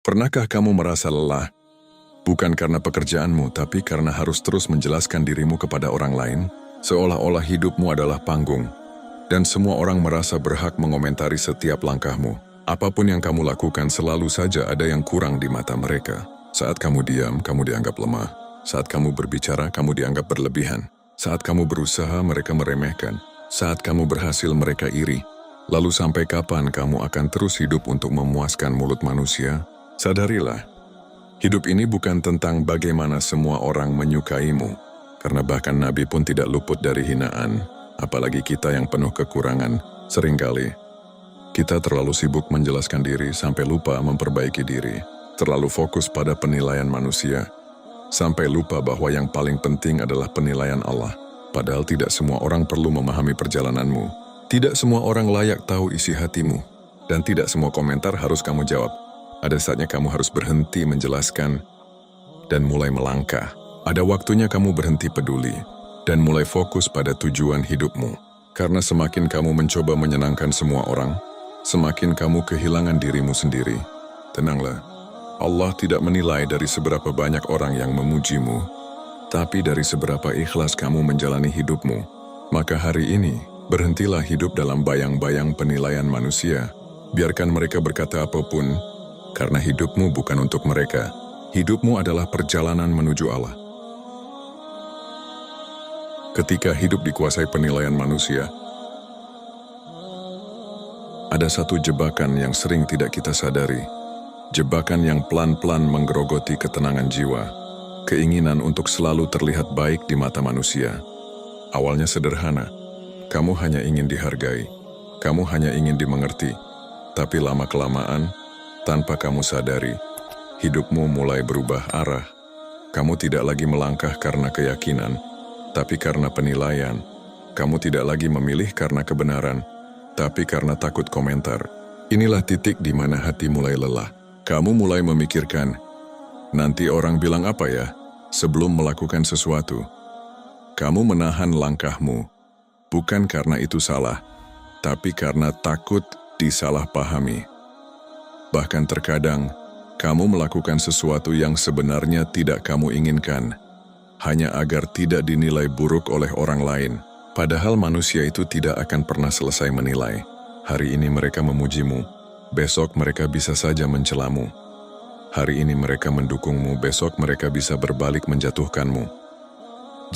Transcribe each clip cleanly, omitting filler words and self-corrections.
Pernahkah kamu merasa lelah? Bukan karena pekerjaanmu, tapi karena harus terus menjelaskan dirimu kepada orang lain, seolah-olah hidupmu adalah panggung, dan semua orang merasa berhak mengomentari setiap langkahmu. Apapun yang kamu lakukan selalu saja ada yang kurang di mata mereka. Saat kamu diam, kamu dianggap lemah. Saat kamu berbicara, kamu dianggap berlebihan. Saat kamu berusaha, mereka meremehkan. Saat kamu berhasil, mereka iri. Lalu sampai kapan kamu akan terus hidup untuk memuaskan mulut manusia? Sadarilah, hidup ini bukan tentang bagaimana semua orang menyukaimu, karena bahkan Nabi pun tidak luput dari hinaan, apalagi kita yang penuh kekurangan. Seringkali, kita terlalu sibuk menjelaskan diri sampai lupa memperbaiki diri, terlalu fokus pada penilaian manusia, sampai lupa bahwa yang paling penting adalah penilaian Allah. Padahal tidak semua orang perlu memahami perjalananmu, tidak semua orang layak tahu isi hatimu, dan tidak semua komentar harus kamu jawab. Ada saatnya kamu harus berhenti menjelaskan dan mulai melangkah. Ada waktunya kamu berhenti peduli dan mulai fokus pada tujuan hidupmu. Karena semakin kamu mencoba menyenangkan semua orang, semakin kamu kehilangan dirimu sendiri. Tenanglah, Allah tidak menilai dari seberapa banyak orang yang memujimu, tapi dari seberapa ikhlas kamu menjalani hidupmu. Maka hari ini, berhentilah hidup dalam bayang-bayang penilaian manusia. Biarkan mereka berkata apapun, karena hidupmu bukan untuk mereka. Hidupmu adalah perjalanan menuju Allah. Ketika hidup dikuasai penilaian manusia, ada satu jebakan yang sering tidak kita sadari. Jebakan yang pelan-pelan menggerogoti ketenangan jiwa. Keinginan untuk selalu terlihat baik di mata manusia. Awalnya sederhana. Kamu hanya ingin dihargai. Kamu hanya ingin dimengerti. Tapi lama-kelamaan, tanpa kamu sadari, hidupmu mulai berubah arah. Kamu tidak lagi melangkah karena keyakinan, tapi karena penilaian. Kamu tidak lagi memilih karena kebenaran, tapi karena takut komentar. Inilah titik di mana hati mulai lelah. Kamu mulai memikirkan, nanti orang bilang apa ya, sebelum melakukan sesuatu. Kamu menahan langkahmu, bukan karena itu salah, tapi karena takut disalahpahami. Bahkan terkadang, kamu melakukan sesuatu yang sebenarnya tidak kamu inginkan, hanya agar tidak dinilai buruk oleh orang lain. Padahal manusia itu tidak akan pernah selesai menilai. Hari ini mereka memujimu, besok mereka bisa saja mencelamu. Hari ini mereka mendukungmu, besok mereka bisa berbalik menjatuhkanmu.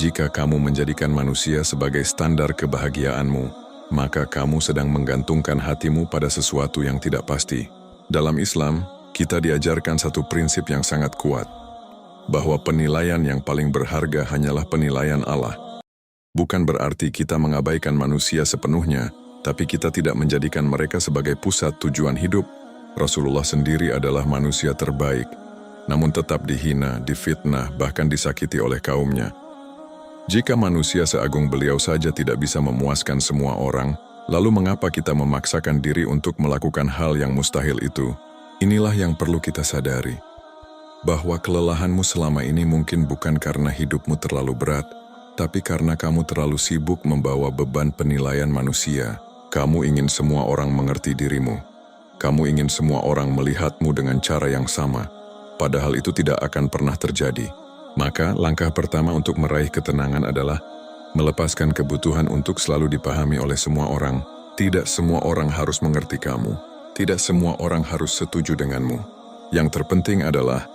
Jika kamu menjadikan manusia sebagai standar kebahagiaanmu, maka kamu sedang menggantungkan hatimu pada sesuatu yang tidak pasti. Dalam Islam, kita diajarkan satu prinsip yang sangat kuat, bahwa penilaian yang paling berharga hanyalah penilaian Allah. Bukan berarti kita mengabaikan manusia sepenuhnya, tapi kita tidak menjadikan mereka sebagai pusat tujuan hidup. Rasulullah sendiri adalah manusia terbaik, namun tetap dihina, difitnah, bahkan disakiti oleh kaumnya. Jika manusia seagung beliau saja tidak bisa memuaskan semua orang, lalu mengapa kita memaksakan diri untuk melakukan hal yang mustahil itu? Inilah yang perlu kita sadari, bahwa kelelahanmu selama ini mungkin bukan karena hidupmu terlalu berat, tapi karena kamu terlalu sibuk membawa beban penilaian manusia. Kamu ingin semua orang mengerti dirimu. Kamu ingin semua orang melihatmu dengan cara yang sama, padahal itu tidak akan pernah terjadi. Maka langkah pertama untuk meraih ketenangan adalah melepaskan kebutuhan untuk selalu dipahami oleh semua orang. Tidak semua orang harus mengerti kamu. Tidak semua orang harus setuju denganmu. Yang terpenting adalah,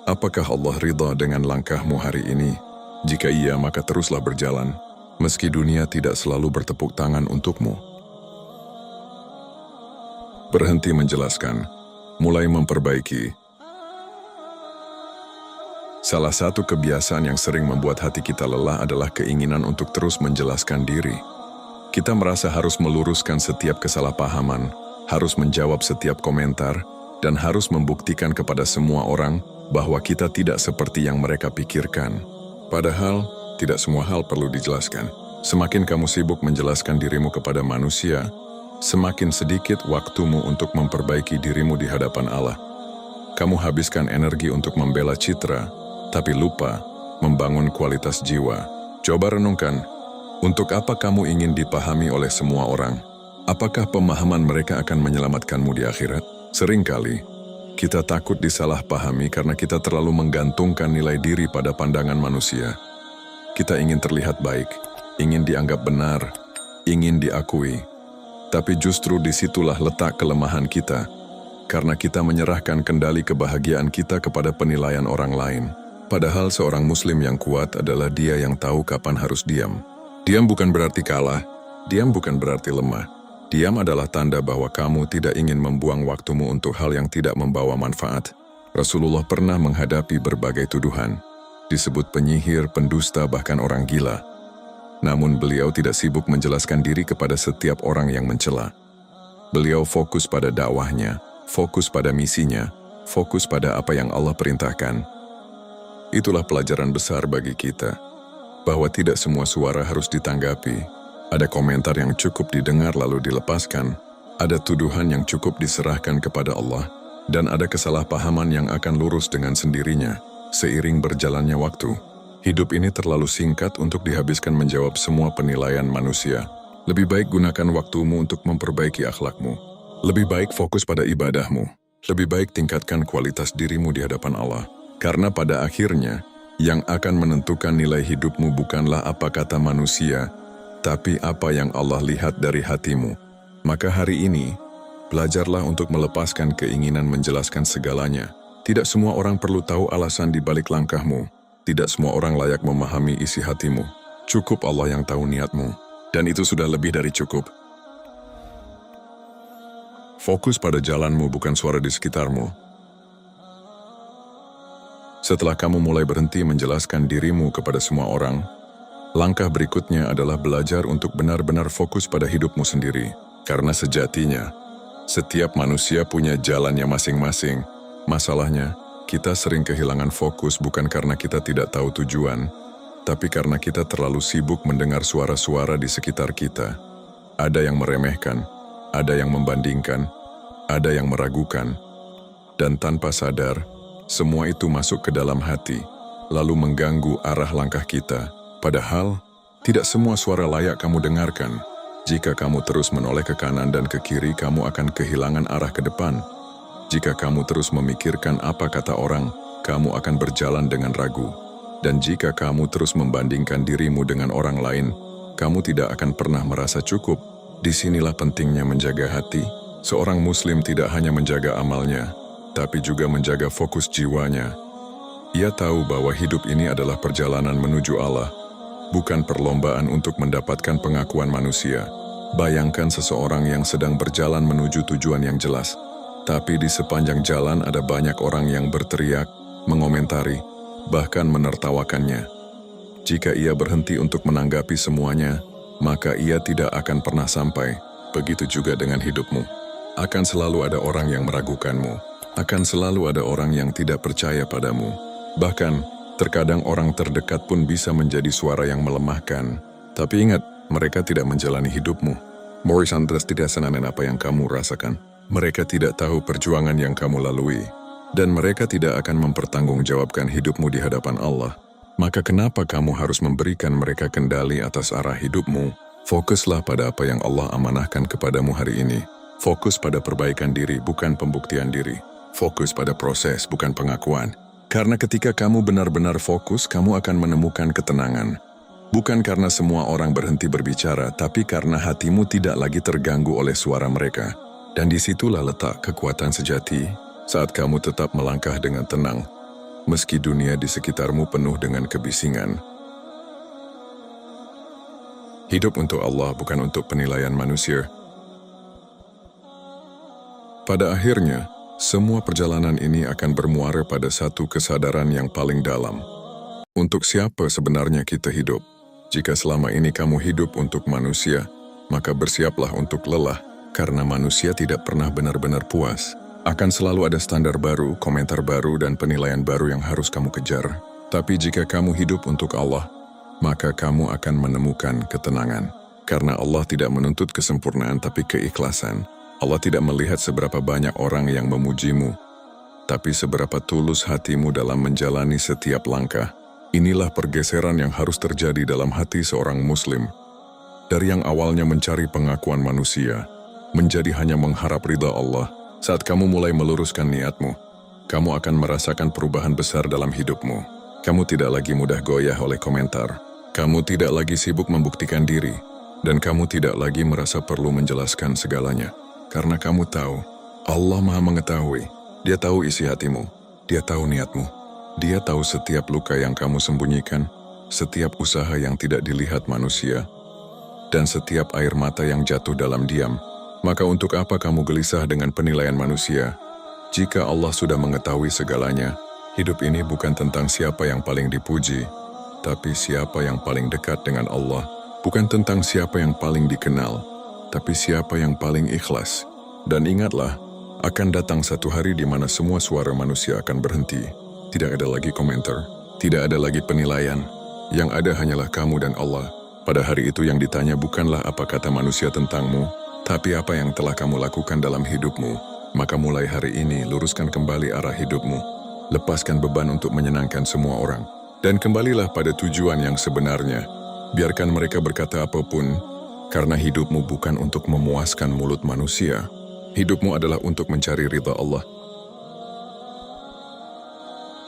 apakah Allah ridha dengan langkahmu hari ini? Jika iya, maka teruslah berjalan, meski dunia tidak selalu bertepuk tangan untukmu. Berhenti menjelaskan, mulai memperbaiki. Salah satu kebiasaan yang sering membuat hati kita lelah adalah keinginan untuk terus menjelaskan diri. Kita merasa harus meluruskan setiap kesalahpahaman, harus menjawab setiap komentar, dan harus membuktikan kepada semua orang bahwa kita tidak seperti yang mereka pikirkan. Padahal, tidak semua hal perlu dijelaskan. Semakin kamu sibuk menjelaskan dirimu kepada manusia, semakin sedikit waktumu untuk memperbaiki dirimu di hadapan Allah. Kamu habiskan energi untuk membela citra, tapi lupa membangun kualitas jiwa. Coba renungkan, untuk apa kamu ingin dipahami oleh semua orang? Apakah pemahaman mereka akan menyelamatkanmu di akhirat? Seringkali, Kita takut disalahpahami karena kita terlalu menggantungkan nilai diri pada pandangan manusia. Kita ingin terlihat baik, ingin dianggap benar, ingin diakui. Tapi justru disitulah letak kelemahan kita, karena kita menyerahkan kendali kebahagiaan kita kepada penilaian orang lain. Padahal seorang muslim yang kuat adalah dia yang tahu kapan harus diam. Diam bukan berarti kalah, diam bukan berarti lemah. Diam adalah tanda bahwa kamu tidak ingin membuang waktumu untuk hal yang tidak membawa manfaat. Rasulullah pernah menghadapi berbagai tuduhan, disebut penyihir, pendusta, bahkan orang gila. Namun beliau tidak sibuk menjelaskan diri kepada setiap orang yang mencela. Beliau fokus pada dakwahnya, fokus pada misinya, fokus pada apa yang Allah perintahkan. Itulah pelajaran besar bagi kita, bahwa tidak semua suara harus ditanggapi. Ada komentar yang cukup didengar lalu dilepaskan, ada tuduhan yang cukup diserahkan kepada Allah, dan ada kesalahpahaman yang akan lurus dengan sendirinya, seiring berjalannya waktu. Hidup ini terlalu singkat untuk dihabiskan menjawab semua penilaian manusia. Lebih baik gunakan waktumu untuk memperbaiki akhlakmu. Lebih baik fokus pada ibadahmu. Lebih baik tingkatkan kualitas dirimu di hadapan Allah. Karena pada akhirnya, yang akan menentukan nilai hidupmu bukanlah apa kata manusia, tapi apa yang Allah lihat dari hatimu. Maka hari ini, belajarlah untuk melepaskan keinginan menjelaskan segalanya. Tidak semua orang perlu tahu alasan di balik langkahmu. Tidak semua orang layak memahami isi hatimu. Cukup Allah yang tahu niatmu. Dan itu sudah lebih dari cukup. Fokus pada jalanmu, bukan suara di sekitarmu. Setelah kamu mulai berhenti menjelaskan dirimu kepada semua orang, langkah berikutnya adalah belajar untuk benar-benar fokus pada hidupmu sendiri. Karena sejatinya, setiap manusia punya jalannya masing-masing. Masalahnya, kita sering kehilangan fokus bukan karena kita tidak tahu tujuan, tapi karena kita terlalu sibuk mendengar suara-suara di sekitar kita. Ada yang meremehkan, ada yang membandingkan, ada yang meragukan. Dan tanpa sadar, semua itu masuk ke dalam hati, lalu mengganggu arah langkah kita. Padahal, tidak semua suara layak kamu dengarkan. Jika kamu terus menoleh ke kanan dan ke kiri, kamu akan kehilangan arah ke depan. Jika kamu terus memikirkan apa kata orang, kamu akan berjalan dengan ragu. Dan jika kamu terus membandingkan dirimu dengan orang lain, kamu tidak akan pernah merasa cukup. Disinilah pentingnya menjaga hati. Seorang muslim tidak hanya menjaga amalnya, tapi juga menjaga fokus jiwanya. Ia tahu bahwa hidup ini adalah perjalanan menuju Allah, bukan perlombaan untuk mendapatkan pengakuan manusia. Bayangkan seseorang yang sedang berjalan menuju tujuan yang jelas, tapi di sepanjang jalan ada banyak orang yang berteriak, mengomentari, bahkan menertawakannya. Jika ia berhenti untuk menanggapi semuanya, maka ia tidak akan pernah sampai. Begitu juga dengan hidupmu. Akan selalu ada orang yang meragukanmu. Akan selalu ada orang yang tidak percaya padamu. Bahkan, terkadang orang terdekat pun bisa menjadi suara yang melemahkan. Tapi ingat, mereka tidak menjalani hidupmu. Morris Andres tidak senanen apa yang kamu rasakan. Mereka tidak tahu perjuangan yang kamu lalui. Dan mereka tidak akan mempertanggungjawabkan hidupmu di hadapan Allah. Maka kenapa kamu harus memberikan mereka kendali atas arah hidupmu? Fokuslah pada apa yang Allah amanahkan kepadamu hari ini. Fokus pada perbaikan diri, bukan pembuktian diri. Fokus pada proses, bukan pengakuan. Karena ketika kamu benar-benar fokus, kamu akan menemukan ketenangan. Bukan karena semua orang berhenti berbicara, tapi karena hatimu tidak lagi terganggu oleh suara mereka. Dan disitulah letak kekuatan sejati, saat kamu tetap melangkah dengan tenang, meski dunia di sekitarmu penuh dengan kebisingan. Hidup untuk Allah, bukan untuk penilaian manusia. Pada akhirnya, semua perjalanan ini akan bermuara pada satu kesadaran yang paling dalam. Untuk siapa sebenarnya kita hidup? Jika selama ini kamu hidup untuk manusia, maka bersiaplah untuk lelah, karena manusia tidak pernah benar-benar puas. Akan selalu ada standar baru, komentar baru, dan penilaian baru yang harus kamu kejar. Tapi jika kamu hidup untuk Allah, maka kamu akan menemukan ketenangan. Karena Allah tidak menuntut kesempurnaan tapi keikhlasan. Allah tidak melihat seberapa banyak orang yang memujimu, tapi seberapa tulus hatimu dalam menjalani setiap langkah. Inilah pergeseran yang harus terjadi dalam hati seorang muslim. Dari yang awalnya mencari pengakuan manusia, menjadi hanya mengharap ridha Allah, Saat kamu mulai meluruskan niatmu, kamu akan merasakan perubahan besar dalam hidupmu. Kamu tidak lagi mudah goyah oleh komentar. Kamu tidak lagi sibuk membuktikan diri. Dan kamu tidak lagi merasa perlu menjelaskan segalanya. Karena kamu tahu, Allah Maha mengetahui. Dia tahu isi hatimu. Dia tahu niatmu. Dia tahu setiap luka yang kamu sembunyikan, setiap usaha yang tidak dilihat manusia, dan setiap air mata yang jatuh dalam diam. Maka untuk apa kamu gelisah dengan penilaian manusia? Jika Allah sudah mengetahui segalanya, hidup ini bukan tentang siapa yang paling dipuji, tapi siapa yang paling dekat dengan Allah. Bukan tentang siapa yang paling dikenal, tapi siapa yang paling ikhlas. Dan ingatlah, akan datang satu hari di mana semua suara manusia akan berhenti. Tidak ada lagi komentar, tidak ada lagi penilaian. Yang ada hanyalah kamu dan Allah. Pada hari itu yang ditanya bukanlah apa kata manusia tentangmu, tapi apa yang telah kamu lakukan dalam hidupmu. Maka mulai hari ini luruskan kembali arah hidupmu. Lepaskan beban untuk menyenangkan semua orang. Dan kembalilah pada tujuan yang sebenarnya. Biarkan mereka berkata apapun, karena hidupmu bukan untuk memuaskan mulut manusia. Hidupmu adalah untuk mencari ridha Allah.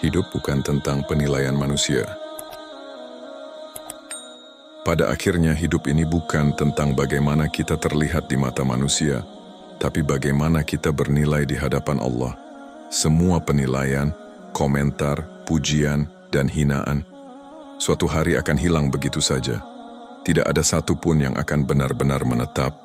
Hidup bukan tentang penilaian manusia. Pada akhirnya hidup ini bukan tentang bagaimana kita terlihat di mata manusia, tapi bagaimana kita bernilai di hadapan Allah. Semua penilaian, komentar, pujian, dan hinaan, suatu hari akan hilang begitu saja. Tidak ada satupun yang akan benar-benar menetap,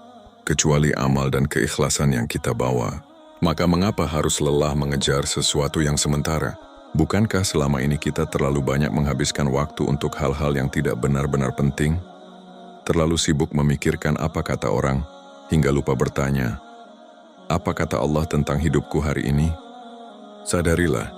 kecuali amal dan keikhlasan yang kita bawa. Maka mengapa harus lelah mengejar sesuatu yang sementara? Bukankah selama ini kita terlalu banyak menghabiskan waktu untuk hal-hal yang tidak benar-benar penting? Terlalu sibuk memikirkan apa kata orang, hingga lupa bertanya, apa kata Allah tentang hidupku hari ini? Sadarilah,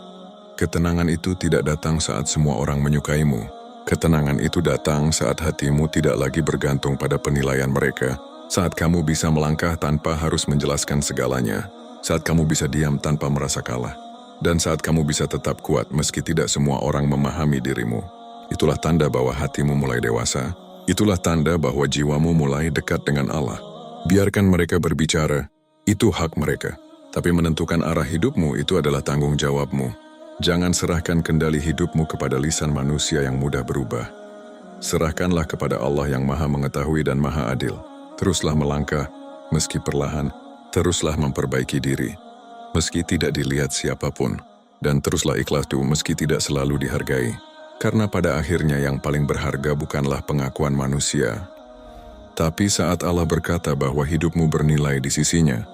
ketenangan itu tidak datang saat semua orang menyukaimu. Ketenangan itu datang saat hatimu tidak lagi bergantung pada penilaian mereka, saat kamu bisa melangkah tanpa harus menjelaskan segalanya, saat kamu bisa diam tanpa merasa kalah. Dan saat kamu bisa tetap kuat meski tidak semua orang memahami dirimu. Itulah tanda bahwa hatimu mulai dewasa. Itulah tanda bahwa jiwamu mulai dekat dengan Allah. Biarkan mereka berbicara, itu hak mereka. Tapi menentukan arah hidupmu itu adalah tanggung jawabmu. Jangan serahkan kendali hidupmu kepada lisan manusia yang mudah berubah. Serahkanlah kepada Allah yang Maha Mengetahui dan Maha Adil. Teruslah melangkah, meski perlahan, teruslah memperbaiki diri. Meski tidak dilihat siapapun, dan teruslah ikhlas meski tidak selalu dihargai. Karena pada akhirnya yang paling berharga bukanlah pengakuan manusia, tapi saat Allah berkata bahwa hidupmu bernilai di sisinya.